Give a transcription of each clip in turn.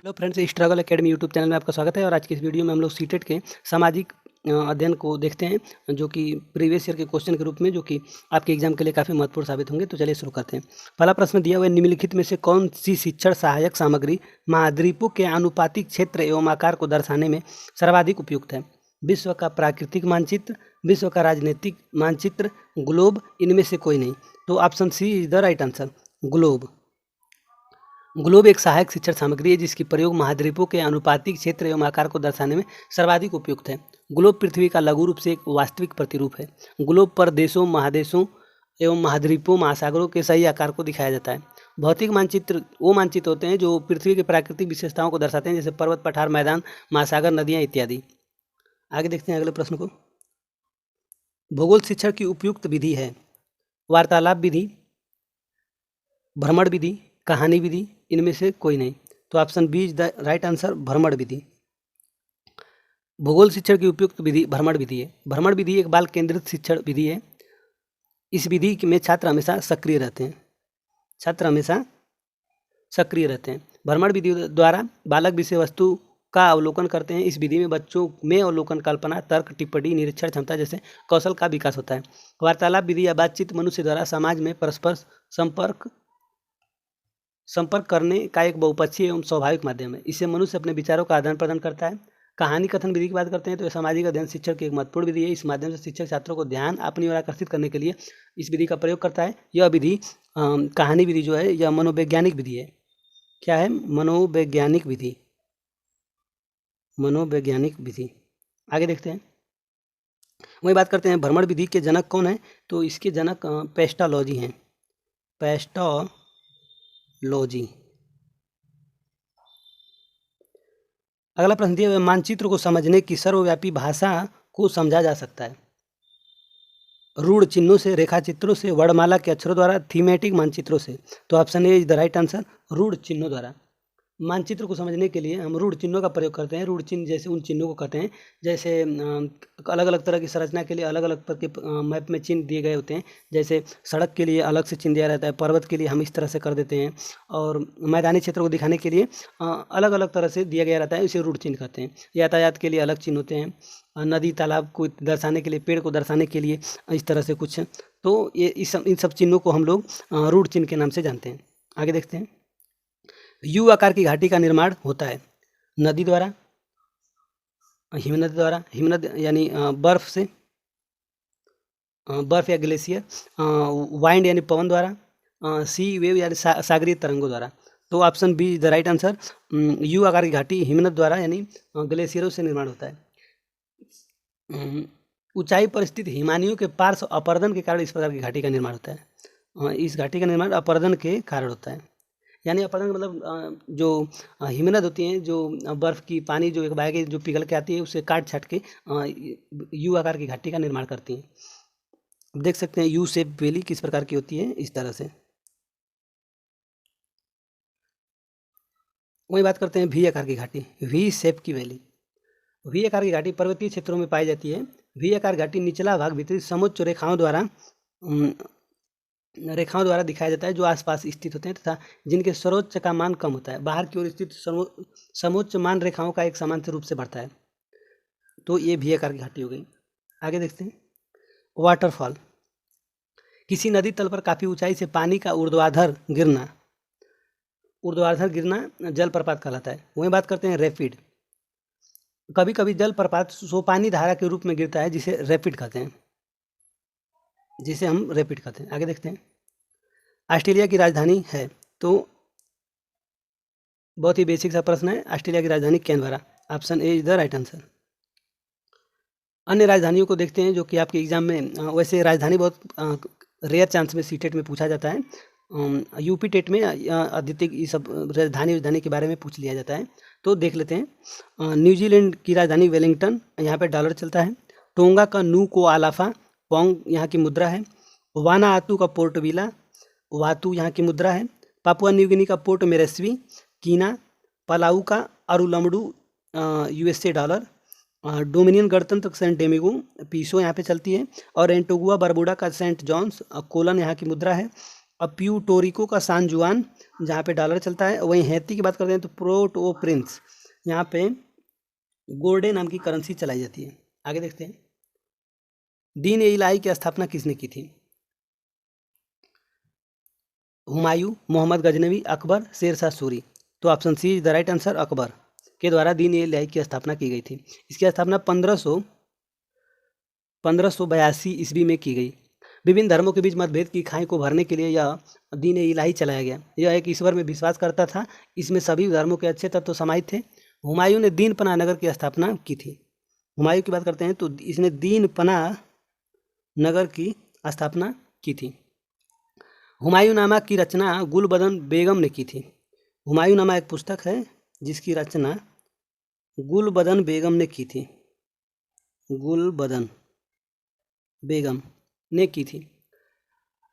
Hello friends, struggle academy YouTube channel में आपका स्वागत है। और आज की इस वीडियो में हम लोग सीटेट के सामाजिक अध्ययन को देखते हैं, जो कि प्रीवियस ईयर के क्वेश्चन के रूप में, जो कि आपके एग्जाम के लिए काफ़ी महत्वपूर्ण साबित होंगे। तो चलिए शुरू करते हैं। पहला प्रश्न दिया हुआ है, निम्नलिखित में से कौन सी शिक्षण सहायक सामग्री महाद्वीपों के आनुपातिक क्षेत्र एवं आकार को दर्शाने में सर्वाधिक उपयुक्त है? विश्व का प्राकृतिक मानचित्र, विश्व का राजनीतिक मानचित्र, ग्लोब, इनमें से कोई नहीं। तो option C is the right answer, globe. Globe एक सहायक शिक्षण सामग्री है जिसकी प्रयोग महाद्वीपों के आनुपातिक क्षेत्र एवं आकार को दर्शाने में सर्वाधिक उपयुक्त है। ग्लोब पृथ्वी का लघु रूप से एक वास्तविक प्रतिरूप है। ग्लोब पर देशों, महादेशों एवं महाद्वीपों, महासागरों के सही आकार को दिखाया जाता है। भौतिक मानचित्र वो मानचित्र होते हैं जो पृथ्वी की प्राकृतिक विशेषताओं को दर्शाते हैं, जैसे पर्वत, पठार, मैदान, महासागर, नदियाँ इत्यादि। आगे देखते हैं अगले प्रश्न को। भूगोल शिक्षण की उपयुक्त विधि है वार्तालाप विधि, भ्रमण विधि, कहानी विधि, इनमें से कोई नहीं। तो option B is the right answer, भ्रमण विधि। भूगोल शिक्षण की उपयुक्त विधि भ्रमण विधि है। भ्रमण विधि एक बाल केंद्रित शिक्षण विधि है। इस विधि में छात्र हमेशा सक्रिय रहते हैं। भ्रमण विधि द्वारा बालक विषय वस्तु का अवलोकन करते हैं। इस विधि में बच्चों में अवलोकन, कल्पना, तर्क, टिप्पणी, निरीक्षण क्षमता जैसे कौशल का विकास होता है। वार्तालाप विधि या बातचीत मनुष्य द्वारा समाज में परस्पर संपर्क करने का एक बहुपक्षीय एवं स्वाभाविक माध्यम है। इससे मनुष्य अपने विचारों का आदान प्रदान करता है। कहानी कथन विधि की बात करते हैं तो यह सामाजिक अध्ययन शिक्षण की एक महत्वपूर्ण विधि है। इस माध्यम से शिक्षक छात्रों को ध्यान अपनी ओर आकर्षित करने के लिए इस विधि का प्रयोग करता है। यह विधि कहानी विधि जो है यह मनोवैज्ञानिक विधि है। क्या है? मनोवैज्ञानिक विधि। आगे देखते हैं। वही बात करते हैं, भ्रमण विधि के जनक कौन है? तो इसके जनक पेस्टोलॉजी हैं। पेस्टोलॉजी। अगला प्रश्न दिया हुआ है, मानचित्र को समझने की सर्वव्यापी भाषा को समझा जा सकता है रूढ़ चिन्हों से, रेखा चित्रों से, वर्णमाला के अक्षरों द्वारा, थीमेटिक मानचित्रों से। तो option A is the right answer, रूढ़ चिन्हों द्वारा। मानचित्र को समझने के लिए हम रूढ़ चिन्हों का प्रयोग करते हैं। रूढ़ चिन्ह जैसे उन चिन्हों को कहते हैं, जैसे अलग अलग तरह की संरचना के लिए अलग अलग तरह के मैप में चिन्ह दिए गए होते हैं। जैसे सड़क के लिए अलग से चिन्ह दिया रहता है, पर्वत के लिए हम इस तरह से कर देते हैं, और मैदानी क्षेत्र को दिखाने के लिए अलग अलग तरह से दिया गया रहता है, इसे रूढ़ चिन्ह कहते हैं। यातायात के लिए अलग चिन्ह होते हैं, नदी तालाब को दर्शाने के लिए, पेड़ को दर्शाने के लिए इस तरह से कुछ। तो ये इन सब चिन्हों को हम लोग रूढ़ चिन्ह के नाम से जानते हैं। आगे देखते हैं। यू आकार की घाटी का निर्माण होता है नदी द्वारा, हिमनद द्वारा, हिमनद यानी बर्फ से, बर्फ या ग्लेशियर, वाइंड यानी पवन द्वारा, सी वेव यानी सागरीय तरंगों द्वारा। तो option B is the right answer, U आकार की घाटी हिमनद द्वारा यानी ग्लेशियरों से निर्माण होता है। ऊंचाई पर स्थित हिमानियों के पार्श्व अपरदन के कारण इस प्रकार की घाटी का निर्माण होता है। इस घाटी का निर्माण अपरदन के कारण होता है। यानी अपरदन का मतलब जो हिमनद होती हैं, जो बर्फ़ की पानी जो एक बह के जो पिघल के आती है, उसे काट छाट के यू आकार की घाटी का निर्माण करती हैं। देख सकते हैं यू शेप वैली किस प्रकार की होती है, इस तरह से। वही बात करते हैं वी आकार की घाटी, वी शेप की वैली। वी आकार की घाटी पर्वतीय क्षेत्रों में पाई जाती है। वी आकार घाटी निचला भाग वितरित समोच्च रेखाओं द्वारा दिखाया जाता है, जो आसपास स्थित होते हैं तथा जिनके सर्वोच्च का मान कम होता है। बाहर की ओर स्थित समोच्च मान रेखाओं का एक समान रूप से बढ़ता है। तो ये भी आकार की घाटी हो गई। आगे देखते हैं। वाटरफॉल, किसी नदी तल पर काफ़ी ऊंचाई से पानी का ऊर्ध्वाधर गिरना जलप्रपात कहलाता है। वहीं बात करते हैं रैपिड, कभी कभी जलप्रपात सोपानी धारा के रूप में गिरता है, जिसे रैपिड कहते हैं, आगे देखते हैं। ऑस्ट्रेलिया की राजधानी है? तो बहुत ही बेसिक सा प्रश्न है। ऑस्ट्रेलिया की राजधानी Canberra. Option A is the right answer. अन्य राजधानियों को देखते हैं जो कि आपके एग्जाम में, वैसे राजधानी बहुत रेयर चांस में सीटेट में पूछा जाता है। यूपी टेट में अधिकतर ये सब राजधानी के बारे में पूछ लिया जाता है। तो देख लेते हैं। न्यूजीलैंड की राजधानी वेलिंगटन, यहाँ पे डॉलर चलता है। टोंगा का नू को आलाफा पोंग यहाँ की मुद्रा है। वानाआतू का पोर्ट विला वातू यहाँ की मुद्रा है। पापुआ न्यू गिनी का पोर्ट मेरेस्वी कीना। पलाऊ का अरुलमडू यूएसए डॉलर। डोमिनियन गणतंत्र सेंट डेमिगो पीसो यहाँ पे चलती है। और एंटोगुआ बरबुडा का सेंट जॉन्स कोलन यहाँ की मुद्रा है। अब प्यूटोरिको का सान जुआन, जहाँ पे डॉलर चलता है। वहीं हैती की बात करते हैं तो पोर्ट ओ प्रिंस, यहाँ पे गोल्डे नाम की करेंसी चलाई जाती है। आगे देखते हैं, दीन ए इलाही की स्थापना किसने की थी? हुमायूं, मोहम्मद गजनवी, अकबर, शेरशाह सूरी। तो option C is the right answer, Akbar के द्वारा दीन ए इलाही की स्थापना की गई थी। इसकी स्थापना 1582 ईस्वी में की गई। विभिन्न धर्मों के बीच मतभेद की खाई को भरने के लिए यह दीन ए इलाही चलाया गया। यह एक ईश्वर में विश्वास करता था। इसमें सभी धर्मों के अच्छे तत्व समाहित थे। हुमायूं ने दीन पनाह नगर की स्थापना की थी। हुमायूं की बात करते हैं तो इसने दीन पनाह नगर की स्थापना की थी। हुमायूंनामा की रचना गुलबदन बेगम ने की थी। हुमायूंनामा एक पुस्तक है जिसकी रचना गुलबदन बेगम ने की थी। गुलबदन बेगम ने की थी।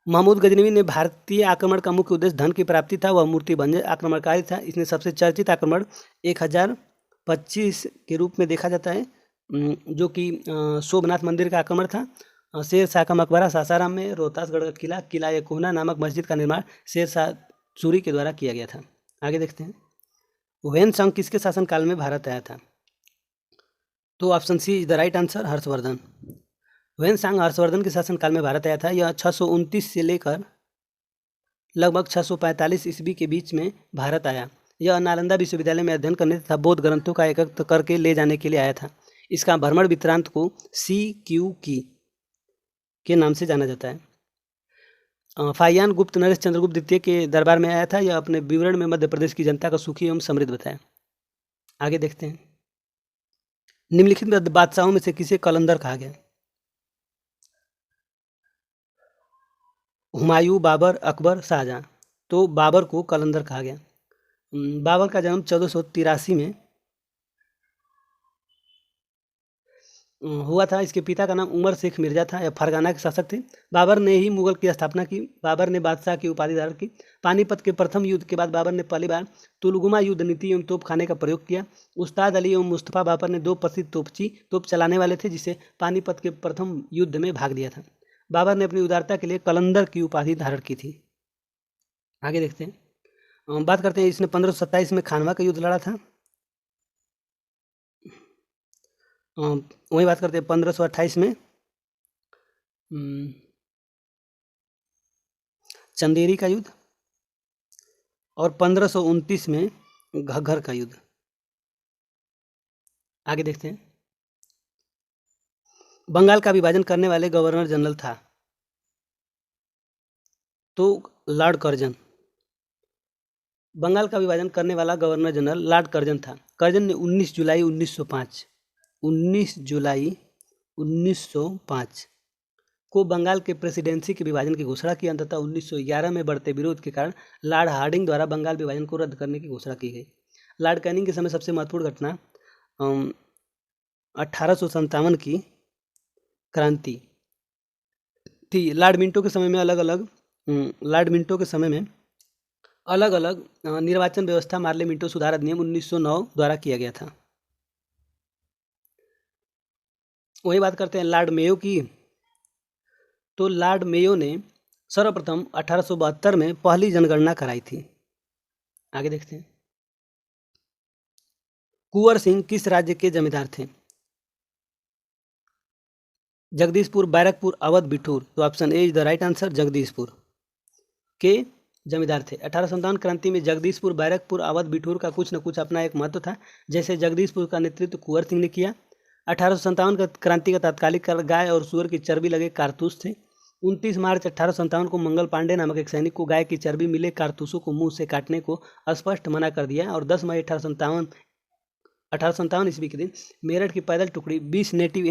महमूद गजनवी ने भारतीय आक्रमण का मुख्य उद्देश्य धन की प्राप्ति था। वह मूर्ति भंजन आक्रमणकारी था। इसने सबसे चर्चित आक्रमण 1025 के रूप में देखा जाता है, जो कि सोमनाथ मंदिर का आक्रमण था। शेर शाह का मकबरा सासाराम में, रोहतासगढ़ का किला ए कोहना नामक मस्जिद का निर्माण शेर शाह सूरी के द्वारा किया गया था। आगे देखते हैं, ह्वेन-त्सांग किसके शासनकाल में भारत आया था? तो option C is the right answer, Harshavardhana. Hiuen Tsang Harshavardhana के शासनकाल में भारत आया था। यह 629 से लेकर लगभग 645 ईस्वी के बीच में भारत आया। यह नालंदा विश्वविद्यालय में अध्ययन करने तथा बौद्ध ग्रंथों का एकत्र करके ले जाने के लिए आया था। इसका भ्रमण वृत्तांत को CQ की के नाम से जाना जाता है। फाहियान गुप्त नरेश चंद्रगुप्त द्वितीय के दरबार में आया था। यह अपने विवरण में मध्य प्रदेश की जनता को सुखी एवं समृद्ध बताया। आगे देखते हैं, निम्नलिखित बादशाहों में से किसे कलंदर कहा गया? हुमायूं, बाबर, अकबर, शाहजहां। तो बाबर को कलंदर कहा गया। बाबर का जन्म 1483 में हुआ था। इसके पिता का नाम उमर शेख मिर्जा था। यह फरगाना के शासक थे। बाबर ने ही मुगल की स्थापना की। बाबर ने बादशाह की उपाधि धारण की। पानीपत के प्रथम युद्ध के बाद बाबर ने पहली बार तुलगुमा युद्ध नीति एवं तोपखाने का प्रयोग किया। उस्ताद अली एवं मुस्तफ़ा बाबर ने दो प्रसिद्ध तोप चलाने वाले थे, जिसे पानीपत के प्रथम युद्ध में भाग लिया था। बाबर ने अपनी उदारता के लिए कलंदर की उपाधि धारण की थी। आगे देखते हैं, बात करते हैं, इसने 1527 में खानवा का युद्ध लड़ा था। वही बात करते हैं 1528 में चंदेरी का युद्ध और 1529 में घग्घर का युद्ध। आगे देखते हैं, बंगाल का विभाजन करने वाले गवर्नर जनरल था? तो लॉर्ड कर्जन। बंगाल का विभाजन करने वाला गवर्नर जनरल लॉर्ड कर्जन था। कर्जन ने 19 जुलाई 1905 को बंगाल के प्रेसिडेंसी के विभाजन की घोषणा की। अंततः 1911 में बढ़ते विरोध के कारण लॉर्ड हार्डिंग द्वारा बंगाल विभाजन को रद्द करने की घोषणा की गई। लॉर्ड कैनिंग के समय सबसे महत्वपूर्ण घटना 1857 की क्रांति थी। लॉर्ड मिंटो के समय में अलग अलग निर्वाचन व्यवस्था मार्ले मिंटो सुधार अधिनियम 1909 द्वारा किया गया था। वही बात करते हैं लॉर्ड मेयो की। तो लॉर्ड मेयो ने सर्वप्रथम 1872 में पहली जनगणना कराई थी। आगे देखते हैं, कुंवर सिंह किस राज्य के जमींदार थे? जगदीशपुर, बैरकपुर, अवध, बिठूर। तो option A is the right answer, Jagdishpur के जमींदार थे। 1857 क्रांति में जगदीशपुर, बैरकपुर, अवध, बिठूर का कुछ न कुछ अपना एक महत्व था। जैसे जगदीशपुर का नेतृत्व कुंवर सिंह ने किया। 1857 का क्रांति का तात्कालिक गाय और सुअर की चर्बी लगे कारतूस थे। 29 मार्च 1857 को मंगल पांडे नामक एक सैनिक को गाय की चर्बी मिले कारतूसों को मुंह से काटने को स्पष्ट मना कर दिया। और 10 मई 1857 ईस्वी के दिन मेरठ की पैदल टुकड़ी 20 नेटिव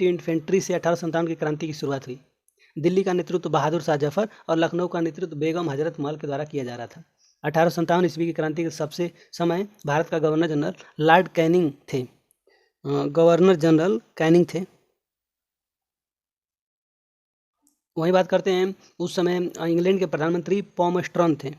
इन्फेंट्री से 1857 की क्रांति की शुरुआत हुई। दिल्ली का नेतृत्व बहादुर शाह जफर और लखनऊ का नेतृत्व बेगम हजरत महल के द्वारा किया जा रहा था। 1857 ईस्वी की क्रांति के सबसे समय भारत का गवर्नर जनरल लॉर्ड कैनिंग थे। वही बात करते हैं, उस समय इंग्लैंड के प्रधानमंत्री पॉम स्ट्रॉन थे।